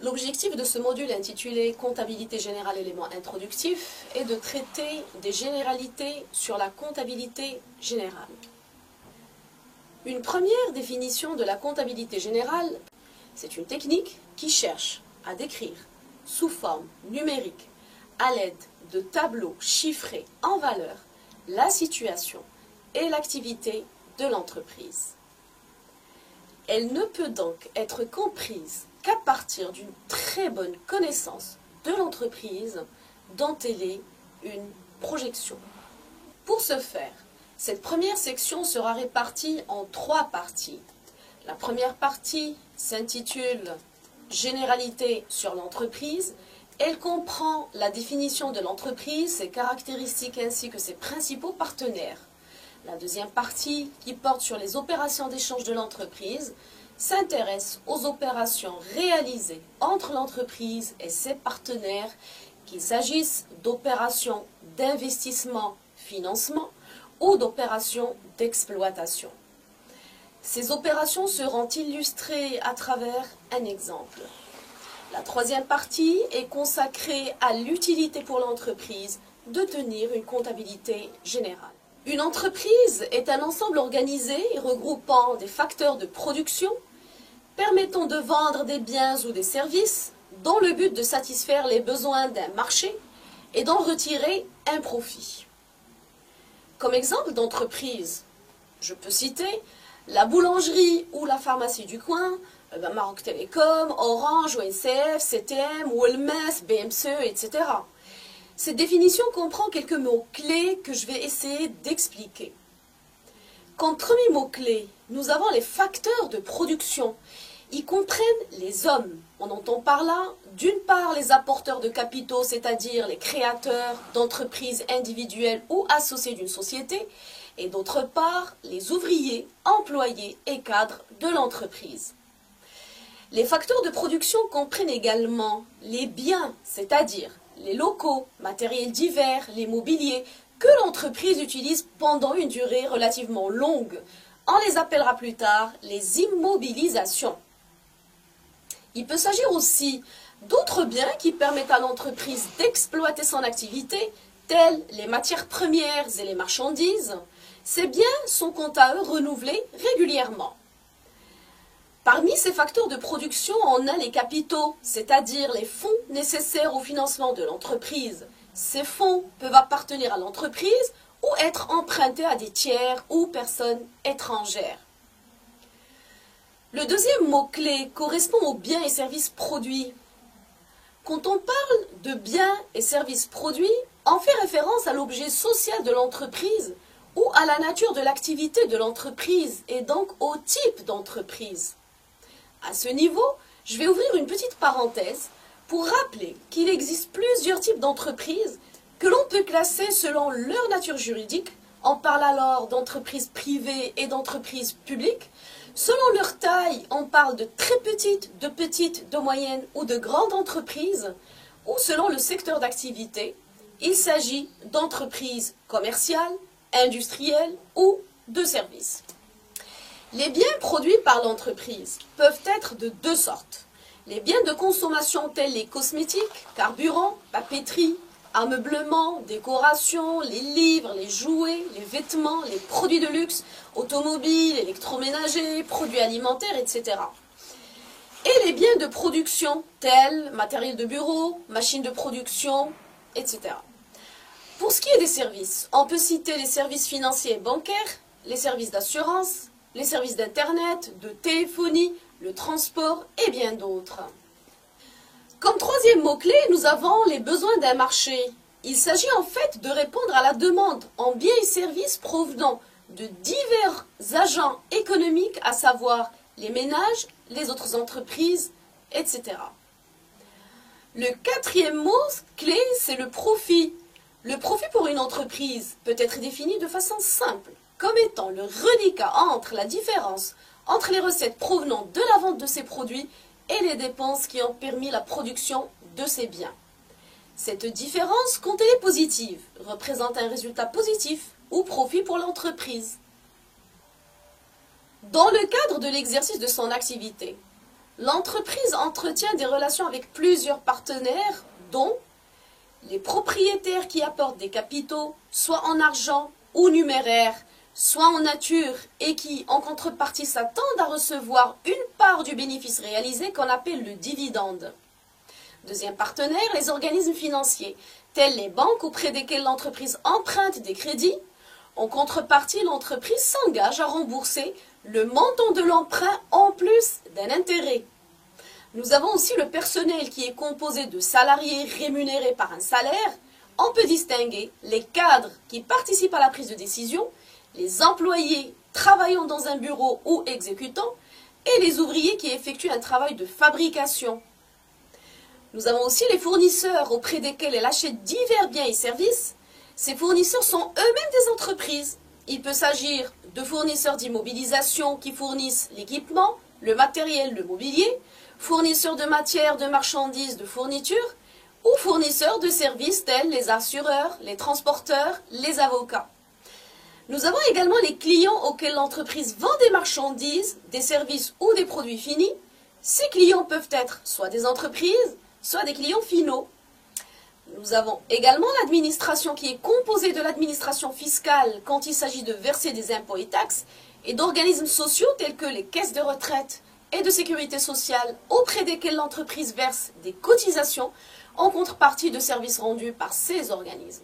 L'objectif de ce module intitulé « Comptabilité générale, élément introductif » est de traiter des généralités sur la comptabilité générale. Une première définition de la comptabilité générale, c'est une technique qui cherche à décrire sous forme numérique, à l'aide de tableaux chiffrés en valeurs, la situation et l'activité de l'entreprise. Elle ne peut donc être comprise qu'à partir d'une très bonne connaissance de l'entreprise dont elle est une projection. Pour ce faire, cette première section sera répartie en 3 parties. La première partie s'intitule « Généralité sur l'entreprise ». Elle comprend la définition de l'entreprise, ses caractéristiques ainsi que ses principaux partenaires. La deuxième partie, qui porte sur les opérations d'échange de l'entreprise, s'intéresse aux opérations réalisées entre l'entreprise et ses partenaires, qu'il s'agisse d'opérations d'investissement-financement ou d'opérations d'exploitation. Ces opérations seront illustrées à travers un exemple. La troisième partie est consacrée à l'utilité pour l'entreprise de tenir une comptabilité générale. Une entreprise est un ensemble organisé regroupant des facteurs de production permettant de vendre des biens ou des services dans le but de satisfaire les besoins d'un marché et d'en retirer un profit. Comme exemple d'entreprise, je peux citer la boulangerie ou la pharmacie du coin, Maroc Télécom, Orange, ONCF, CTM, Walmart, BMCE, etc. Cette définition comprend quelques mots-clés que je vais essayer d'expliquer. Comme premier mot-clé, nous avons les facteurs de production. Ils comprennent les hommes. On entend par là, d'une part, les apporteurs de capitaux, c'est-à-dire les créateurs d'entreprises individuelles ou associés d'une société, et d'autre part, les ouvriers, employés et cadres de l'entreprise. Les facteurs de production comprennent également les biens, c'est-à-dire les locaux, matériels divers, les mobiliers, que l'entreprise utilise pendant une durée relativement longue. On les appellera plus tard les immobilisations. Il peut s'agir aussi d'autres biens qui permettent à l'entreprise d'exploiter son activité, tels les matières premières et les marchandises. Ces biens sont quant à eux renouvelés régulièrement. Parmi ces facteurs de production, on a les capitaux, c'est-à-dire les fonds nécessaires au financement de l'entreprise. Ces fonds peuvent appartenir à l'entreprise ou être empruntés à des tiers ou personnes étrangères. Le deuxième mot-clé correspond aux biens et services produits. Quand on parle de biens et services produits, on fait référence à l'objet social de l'entreprise ou à la nature de l'activité de l'entreprise et donc au type d'entreprise. À ce niveau, je vais ouvrir une petite parenthèse pour rappeler qu'il existe plusieurs types d'entreprises que l'on peut classer selon leur nature juridique. On parle alors d'entreprises privées et d'entreprises publiques. Selon leur taille, on parle de très petites, de moyennes ou de grandes entreprises. Ou selon le secteur d'activité, il s'agit d'entreprises commerciales, industrielles ou de services. Les biens produits par l'entreprise peuvent être de 2 sortes. Les biens de consommation tels les cosmétiques, carburants, papeterie, ameublement, décoration, les livres, les jouets, les vêtements, les produits de luxe, automobiles, électroménagers, produits alimentaires, etc. Et les biens de production tels matériel de bureau, machines de production, etc. Pour ce qui est des services, on peut citer les services financiers et bancaires, les services d'assurance, les services d'internet, de téléphonie, le transport et bien d'autres. Comme troisième mot-clé, nous avons les besoins d'un marché. Il s'agit en fait de répondre à la demande en biens et services provenant de divers agents économiques, à savoir les ménages, les autres entreprises, etc. Le quatrième mot-clé, c'est le profit. Le profit pour une entreprise peut être défini de façon simple, comme étant le reliquat entre la différence entre les recettes provenant de la vente de ces produits et les dépenses qui ont permis la production de ces biens. Cette différence, quand elle est positive, représente un résultat positif ou profit pour l'entreprise. Dans le cadre de l'exercice de son activité, L'entreprise entretient des relations avec plusieurs partenaires, dont les propriétaires qui apportent des capitaux, soit en argent ou numéraire, soit en nature, et qui, en contrepartie, s'attendent à recevoir une part du bénéfice réalisé qu'on appelle le dividende. Deuxième partenaire, les organismes financiers, tels les banques auprès desquelles l'entreprise emprunte des crédits. En contrepartie, l'entreprise s'engage à rembourser le montant de l'emprunt en plus d'un intérêt. Nous avons aussi le personnel qui est composé de salariés rémunérés par un salaire. On peut distinguer les cadres qui participent à la prise de décision, les employés travaillant dans un bureau ou exécutant, et les ouvriers qui effectuent un travail de fabrication. Nous avons aussi les fournisseurs auprès desquels elle achète divers biens et services. Ces fournisseurs sont eux-mêmes des entreprises. Il peut s'agir de fournisseurs d'immobilisation qui fournissent l'équipement, le matériel, le mobilier, fournisseurs de matières, de marchandises, de fournitures, ou fournisseurs de services tels les assureurs, les transporteurs, les avocats. Nous avons également les clients auxquels l'entreprise vend des marchandises, des services ou des produits finis. Ces clients peuvent être soit des entreprises, soit des clients finaux. Nous avons également l'administration qui est composée de l'administration fiscale quand il s'agit de verser des impôts et taxes et d'organismes sociaux tels que les caisses de retraite et de sécurité sociale auprès desquels l'entreprise verse des cotisations en contrepartie de services rendus par ces organismes.